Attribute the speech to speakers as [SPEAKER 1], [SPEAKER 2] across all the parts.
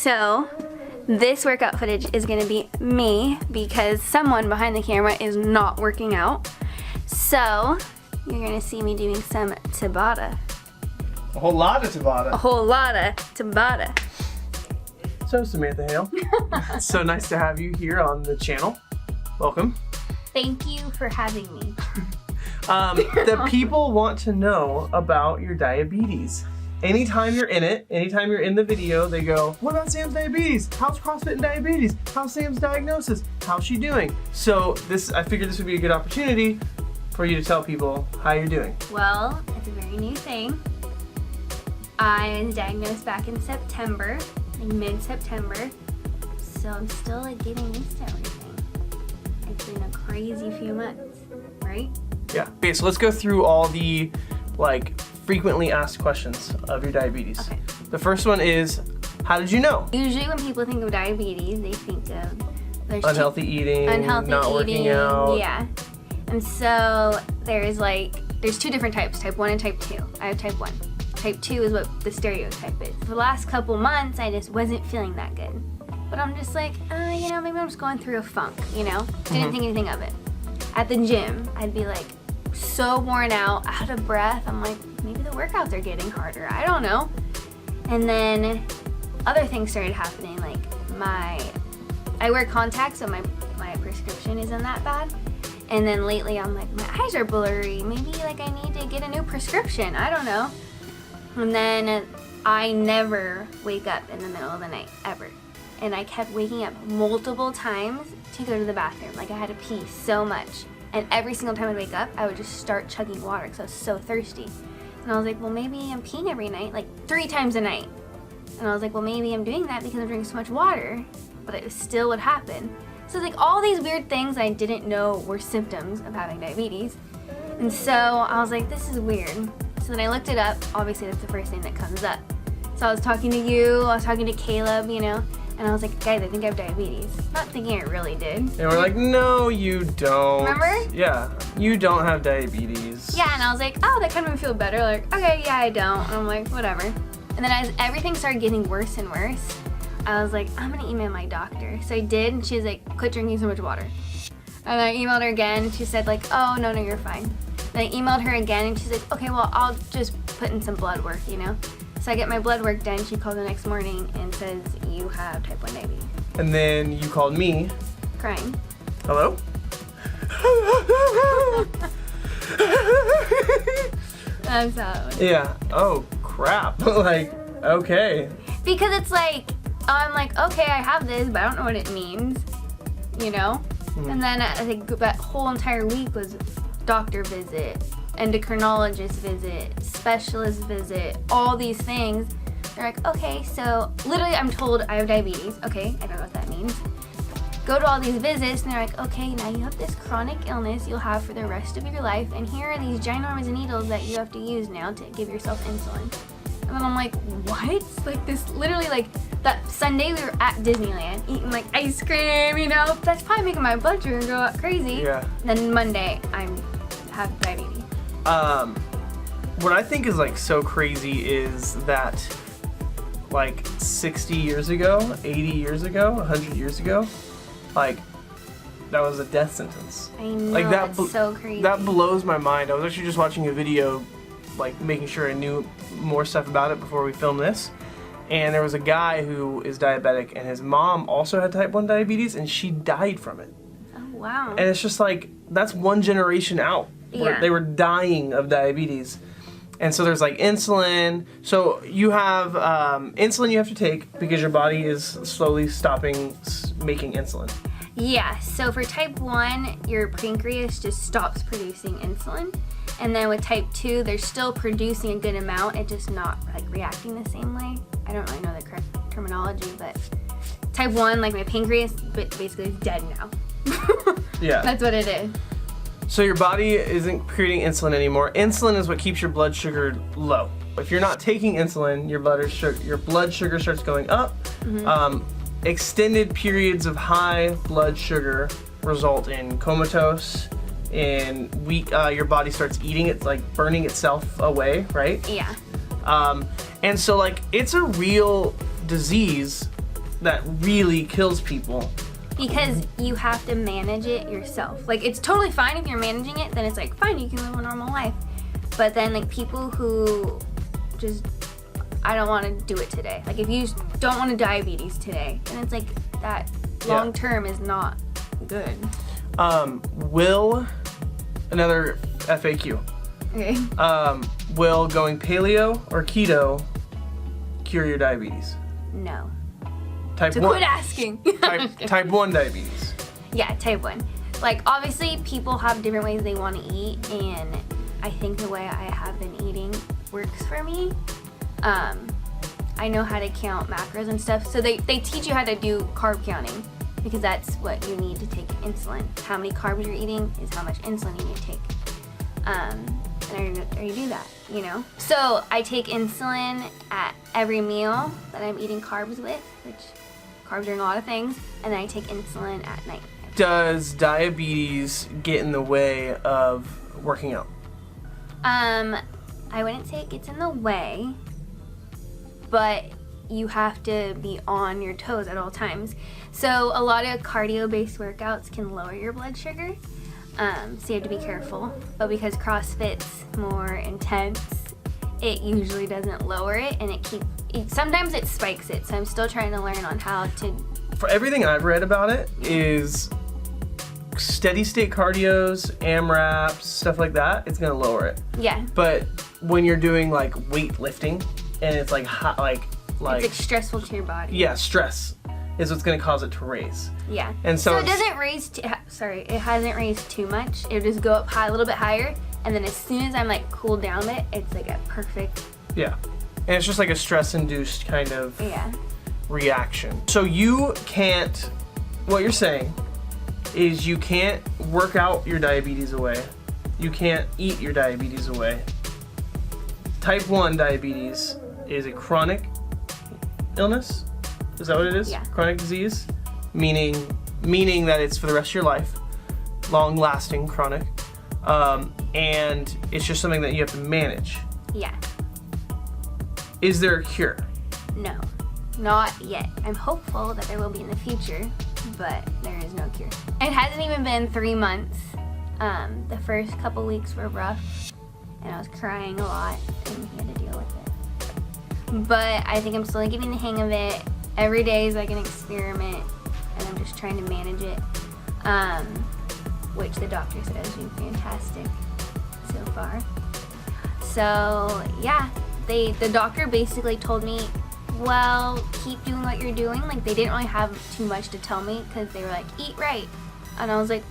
[SPEAKER 1] So this workout footage is gonna be me because someone behind the camera is not working out. So you're gonna see me doing some Tabata.
[SPEAKER 2] A whole lot of Tabata.
[SPEAKER 1] A whole lot of Tabata.
[SPEAKER 2] So Samantha Hale, it's so nice to have you here on the channel. Welcome.
[SPEAKER 1] Thank you for having me.
[SPEAKER 2] The people want to know about your diabetes. Anytime you're in it, anytime you're in the video, they go, what about Sam's diabetes? How's CrossFit and diabetes? How's Sam's diagnosis? How's she doing? So I figured this would be a good opportunity for you to tell people how you're doing.
[SPEAKER 1] Well, it's a very new thing. I was diagnosed back in September, like mid-September. So I'm still like getting used to everything. It's been a crazy few months, right?
[SPEAKER 2] Yeah. Okay, so let's go through all the frequently asked questions of your diabetes.
[SPEAKER 1] Okay.
[SPEAKER 2] The first one is, how did you know?
[SPEAKER 1] Usually when people think of diabetes, they think of
[SPEAKER 2] Unhealthy eating, not working out.
[SPEAKER 1] Yeah. And so there's two different types, type 1 and type 2. I have type 1. Type 2 is what the stereotype is. For the last couple months, I just wasn't feeling that good. But I'm just like, maybe I'm just going through a funk, Didn't think anything of it. At the gym, I'd be like so worn out of breath. I'm like, maybe the workouts are getting harder. I don't know. And then other things started happening, like I wear contacts, so my prescription isn't that bad. And then lately I'm like, my eyes are blurry. Maybe I need to get a new prescription. I don't know. And then I never wake up in the middle of the night, ever. And I kept waking up multiple times to go to the bathroom. I had to pee so much. And every single time I'd wake up, I would just start chugging water because I was so thirsty. And I was like, well, maybe I'm peeing every night, 3 times a night. And I was like, well, maybe I'm doing that because I'm drinking so much water. But it still would happen. So all these weird things I didn't know were symptoms of having diabetes. And so I was like, this is weird. So then I looked it up. Obviously, that's the first thing that comes up. So I was talking to you, I was talking to Caleb, and I was like, guys, I think I have diabetes. Not thinking I really did.
[SPEAKER 2] And we're like, no, you don't.
[SPEAKER 1] Remember?
[SPEAKER 2] Yeah, you don't have diabetes.
[SPEAKER 1] Yeah, and I was like, oh, that kind of made me feel better. Okay, yeah, I don't. And I'm like, whatever. And then as everything started getting worse and worse, I was like, I'm gonna email my doctor. So I did, and she was like, quit drinking so much water. And I emailed her again, and she said oh, no, you're fine. Then I emailed her again, and she's like, okay, well, I'll just put in some blood work, So I get my blood work done. She called the next morning and says, you have type 1 diabetes.
[SPEAKER 2] And then you called me.
[SPEAKER 1] Crying.
[SPEAKER 2] Hello?
[SPEAKER 1] That's how it was.
[SPEAKER 2] Yeah. Oh, crap. Okay.
[SPEAKER 1] Because it's I'm like, okay, I have this, but I don't know what it means, Mm-hmm. And then I think that whole entire week was doctor visit, endocrinologist visit, specialist visit, all these things. They're like, okay, so literally I'm told I have diabetes. Okay, I don't know what that means. Go to all these visits, and they're like, okay, now you have this chronic illness you'll have for the rest of your life, and here are these ginormous needles that you have to use now to give yourself insulin. And then I'm like, what? This literally that Sunday we were at Disneyland eating ice cream, That's probably making my blood sugar go up crazy.
[SPEAKER 2] Yeah.
[SPEAKER 1] And then Monday I have diabetes.
[SPEAKER 2] What I think is so crazy is that 60 years ago, 80 years ago, 100 years ago, that was a death sentence.
[SPEAKER 1] I know, that's so crazy.
[SPEAKER 2] That blows my mind. I was actually just watching a video making sure I knew more stuff about it before we filmed this. And there was a guy who is diabetic, and his mom also had type 1 diabetes, and she died from it.
[SPEAKER 1] Oh, wow.
[SPEAKER 2] And it's just that's one generation out.
[SPEAKER 1] Yeah.
[SPEAKER 2] They were dying of diabetes. And so there's insulin. So you have insulin you have to take because your body is slowly stopping making insulin.
[SPEAKER 1] Yeah, so for type 1, your pancreas just stops producing insulin. And then with type 2, they're still producing a good amount, it's just not reacting the same way. I don't really know the correct terminology, but type 1, my pancreas basically is dead now.
[SPEAKER 2] Yeah.
[SPEAKER 1] That's what it is.
[SPEAKER 2] So your body isn't creating insulin anymore. Insulin is what keeps your blood sugar low. If you're not taking insulin, your blood sugar starts going up. Mm-hmm. Extended periods of high blood sugar result in comatose, in your body starts eating it, burning itself away, right?
[SPEAKER 1] Yeah.
[SPEAKER 2] And so it's a real disease that really kills people.
[SPEAKER 1] Because you have to manage it yourself. Like, it's totally fine if you're managing it, then it's like, fine, you can live a normal life. But then, like, people who just, I don't want to do it today. Like, if you don't want to diabetes today, then it's like, that long term is not good.
[SPEAKER 2] Will, another FAQ.
[SPEAKER 1] Okay.
[SPEAKER 2] Will going paleo or keto cure your diabetes?
[SPEAKER 1] No.
[SPEAKER 2] Type
[SPEAKER 1] So
[SPEAKER 2] 1.
[SPEAKER 1] quit asking.
[SPEAKER 2] Type 1 diabetes.
[SPEAKER 1] Yeah, type 1. Like, obviously, people have different ways they want to eat, and I think the way I have been eating works for me. I know how to count macros and stuff, so they teach you how to do carb counting, because that's what you need to take insulin. How many carbs you're eating is how much insulin you need to take. And you do that, you know? So I take insulin at every meal that I'm eating carbs with, which carbs are in a lot of things, and then I take insulin at night.
[SPEAKER 2] Does diabetes get in the way of working out?
[SPEAKER 1] I wouldn't say it gets in the way, but you have to be on your toes at all times. So a lot of cardio-based workouts can lower your blood sugar, so you have to be careful. But because CrossFit's more intense, it usually doesn't lower it, and sometimes it spikes it. So I'm still trying to learn on how to.
[SPEAKER 2] For everything I've read about it is steady state cardios, AMRAPs, stuff like that, it's gonna lower it.
[SPEAKER 1] Yeah.
[SPEAKER 2] But when you're doing like weightlifting and it's like hot, like
[SPEAKER 1] It's like stressful to your body.
[SPEAKER 2] yeah, stress is what's gonna cause it to raise.
[SPEAKER 1] Yeah.
[SPEAKER 2] And so
[SPEAKER 1] it doesn't raise. It hasn't raised too much. It'll just go up high, a little bit higher, and then as soon as I'm like cooled down a bit, it's like a perfect.
[SPEAKER 2] Yeah. And it's just like a stress-induced kind of
[SPEAKER 1] Yeah.
[SPEAKER 2] reaction. So you can't, what you're saying is you can't work out your diabetes away. You can't eat your diabetes away. Type 1 diabetes is a chronic illness. Is that what it is?
[SPEAKER 1] Yeah.
[SPEAKER 2] Chronic disease, meaning that it's for the rest of your life, long-lasting chronic, and it's just something that you have to manage.
[SPEAKER 1] Yeah.
[SPEAKER 2] Is there a cure?
[SPEAKER 1] No, not yet. I'm hopeful that there will be in the future, but there is no cure. It hasn't even been 3 months. The first couple weeks were rough, and I was crying a lot, and we had to deal with it. But I think I'm slowly getting the hang of it. Every day is like an experiment, and I'm just trying to manage it, which the doctor said I was doing fantastic so far. So yeah, the doctor basically told me, well, keep doing what you're doing. Like, they didn't really have too much to tell me, because they were like, eat right. And I was like,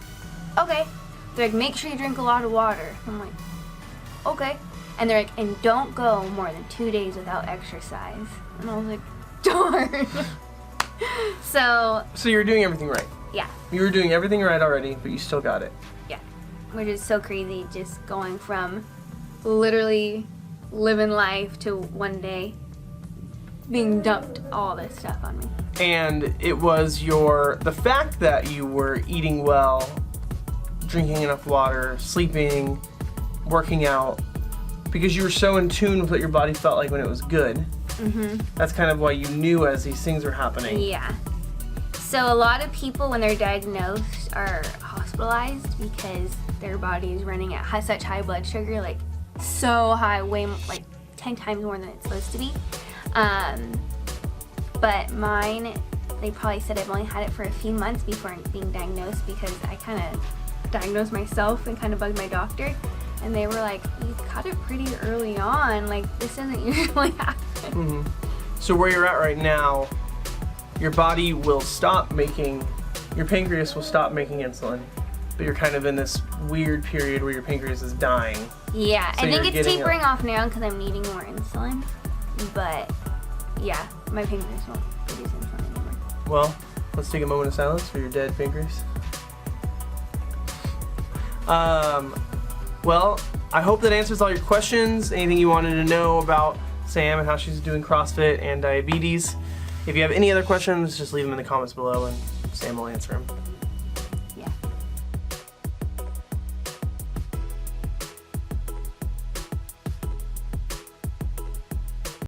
[SPEAKER 1] okay. They're like, make sure you drink a lot of water. I'm like, okay. And they're like, and don't go more than 2 days without exercise. And I was like, darn. So
[SPEAKER 2] you're doing everything right.
[SPEAKER 1] yeah,
[SPEAKER 2] You were doing everything right already, but you still got it.
[SPEAKER 1] yeah. Which is so crazy, just going from literally living life to one day being dumped all this stuff on me.
[SPEAKER 2] And it was the fact that you were eating well, drinking enough water, sleeping, working out, because you were so in tune with what your body felt like when it was good.
[SPEAKER 1] Mm-hmm.
[SPEAKER 2] That's kind of why you knew as these things were happening.
[SPEAKER 1] Yeah. So a lot of people, when they're diagnosed, are hospitalized because their body is running at such high blood sugar, like so high, like 10 times more than it's supposed to be. But mine, they probably said I've only had it for a few months before being diagnosed, because I kind of diagnosed myself and kind of bugged my doctor. And they were like, you caught it pretty early on. Like, this doesn't usually happen.
[SPEAKER 2] Mm-hmm. So where you're at right now, your body will stop making, your pancreas will stop making insulin, but you're kind of in this weird period where your pancreas is dying.
[SPEAKER 1] Yeah,
[SPEAKER 2] So
[SPEAKER 1] I think
[SPEAKER 2] you're
[SPEAKER 1] it's
[SPEAKER 2] getting
[SPEAKER 1] tapering off now because I'm needing more insulin. But yeah, my pancreas won't produce insulin anymore.
[SPEAKER 2] Well, let's take a moment of silence for your dead pancreas. Well, I hope that answers all your questions. Anything you wanted to know about Sam and how she's doing CrossFit and diabetes. If you have any other questions, just leave them in the comments below and Sam will answer them.